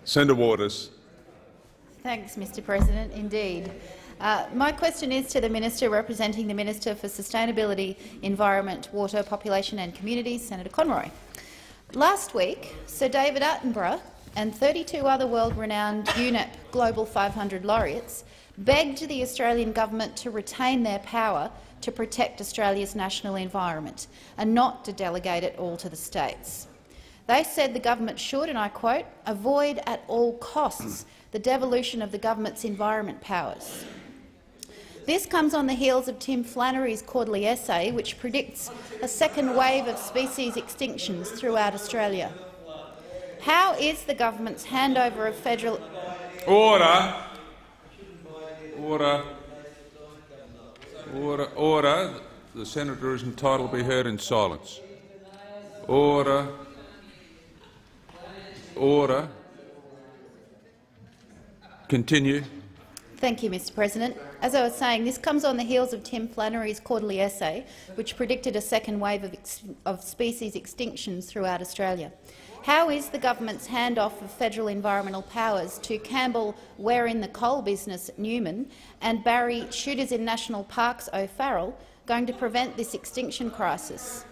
Senator Waters. Thanks, Mr President. Indeed. My question is to the Minister representing the Minister for Sustainability, Environment, Water, Population and Communities, Senator Conroy. Last week, Sir David Attenborough and 32 other world-renowned UNEP Global 500 laureates begged the Australian government to retain their power to protect Australia's national environment and not to delegate it all to the states. They said the government should, and I quote, avoid at all costs the devolution of the government's environment powers. This comes on the heels of Tim Flannery's quarterly essay, which predicts a second wave of species extinctions throughout Australia. How is the government's handover of federal— Order. Order. Order. Order. The senator is entitled to be heard in silence. Order. Order. Continue. Thank you, Mr President. As I was saying, this comes on the heels of Tim Flannery's quarterly essay, which predicted a second wave of species extinctions throughout Australia. How is the government's handoff of federal environmental powers to Campbell, we're in the coal business at Newman, and Barry, shooters in national parks O'Farrell, going to prevent this extinction crisis?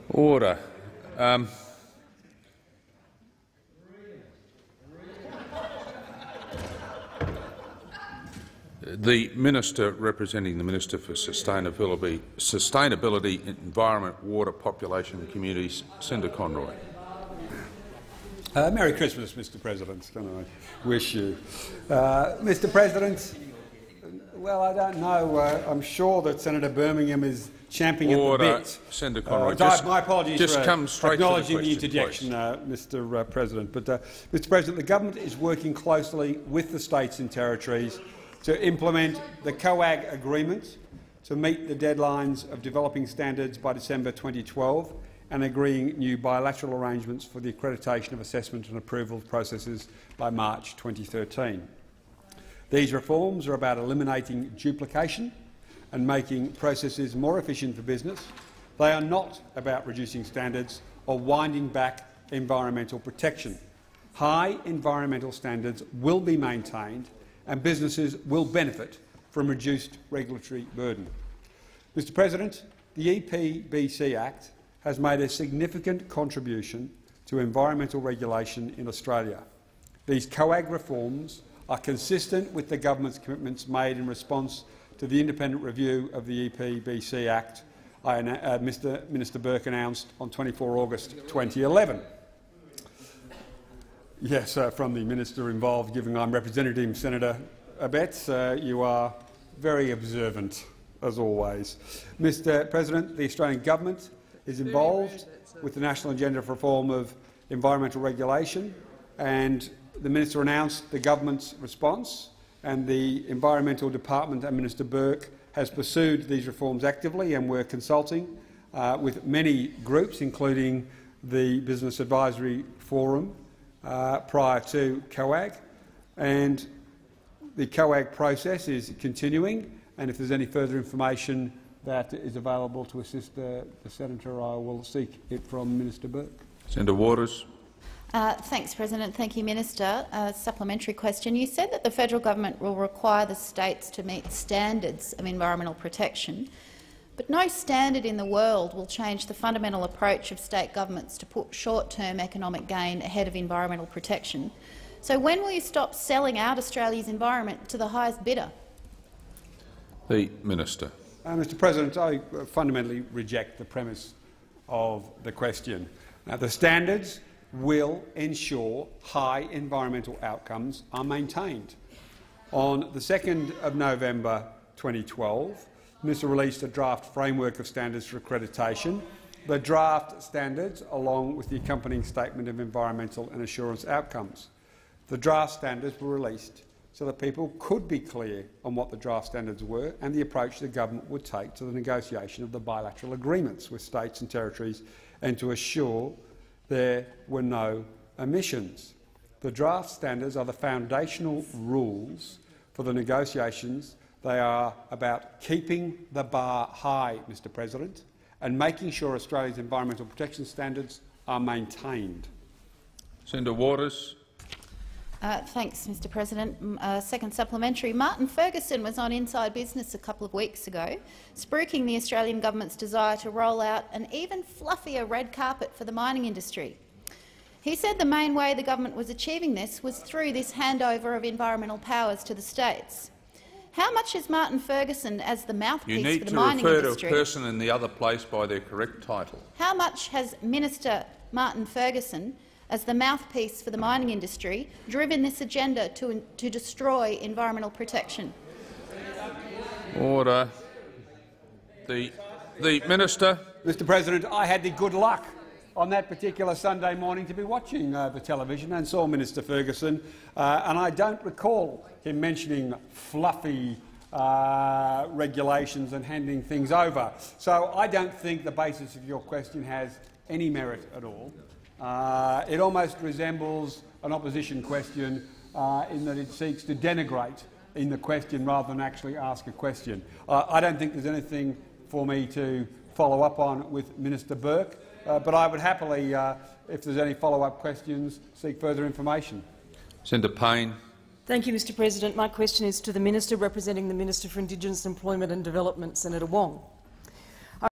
Order. The Minister representing the Minister for Sustainability, Environment, Water, Population and Communities, Senator Conroy. Merry Christmas, Mr President. Can I wish you? Mr President, well, I don't know. I'm sure that Senator Birmingham is champing at the bit. Senator Conroy. My apologies just for come straight acknowledging to the interjection, Mr President. But, Mr President, the government is working closely with the states and territories to implement the COAG agreement to meet the deadlines of developing standards by December 2012 and agreeing new bilateral arrangements for the accreditation of assessment and approval processes by March 2013. These reforms are about eliminating duplication and making processes more efficient for business. They are not about reducing standards or winding back environmental protection. High environmental standards will be maintained and businesses will benefit from reduced regulatory burden. Mr President, the EPBC Act has made a significant contribution to environmental regulation in Australia. These COAG reforms are consistent with the government's commitments made in response to the independent review of the EPBC Act Minister Burke announced on 24 August 2011. Yes, from the minister involved, given I'm representing Senator Abetz, you are very observant, as always. Mr President, the Australian government is involved with the national agenda for reform of environmental regulation, and the minister announced the government's response, and the Environmental Department and Minister Burke has pursued these reforms actively, and we're consulting with many groups, including the Business Advisory Forum, prior to COAG, and the COAG process is continuing, and if there's any further information that is available to assist the Senator, I will seek it from Minister Burke. Senator Waters. Thanks, President. Thank you, Minister. A supplementary question. You said that the federal government will require the states to meet standards of environmental protection, but no standard in the world will change the fundamental approach of state governments to put short-term economic gain ahead of environmental protection. So when will you stop selling out Australia's environment to the highest bidder? The Minister. Mr President, I fundamentally reject the premise of the question. The standards will ensure high environmental outcomes are maintained. On the 2nd of November 2012, the Minister released a draft framework of standards for accreditation. The draft standards, along with the accompanying statement of environmental and assurance outcomes. The draft standards were released so that people could be clear on what the draft standards were and the approach the government would take to the negotiation of the bilateral agreements with states and territories, and to assure there were no omissions. The draft standards are the foundational rules for the negotiations. They are about keeping the bar high, Mr President, and making sure Australia's environmental protection standards are maintained. Senator Waters. Thanks, Mr President. Second supplementary. Martin Ferguson was on Inside Business a couple of weeks ago, spruiking the Australian government's desire to roll out an even fluffier red carpet for the mining industry. He said the main way the government was achieving this was through this handover of environmental powers to the states. How much has Martin Ferguson, as the mouthpiece for the mining industry— You need to refer to a person in the other place by their correct title. How much has Minister Martin Ferguson, as the mouthpiece for the mining industry, driven this agenda to destroy environmental protection? Order. The Minister. Mr President, I had the good luck on that particular Sunday morning to be watching the television and saw Minister Ferguson, and I don't recall him mentioning fluffy regulations and handing things over. So I don't think the basis of your question has any merit at all. It almost resembles an opposition question in that it seeks to denigrate in the question rather than actually ask a question. I don't think there's anything for me to follow up on with Minister Burke, but I would happily, if there's any follow-up questions, seek further information. Senator Payne. Thank you, Mr President. My question is to the Minister representing the Minister for Indigenous Employment and Development, Senator Wong.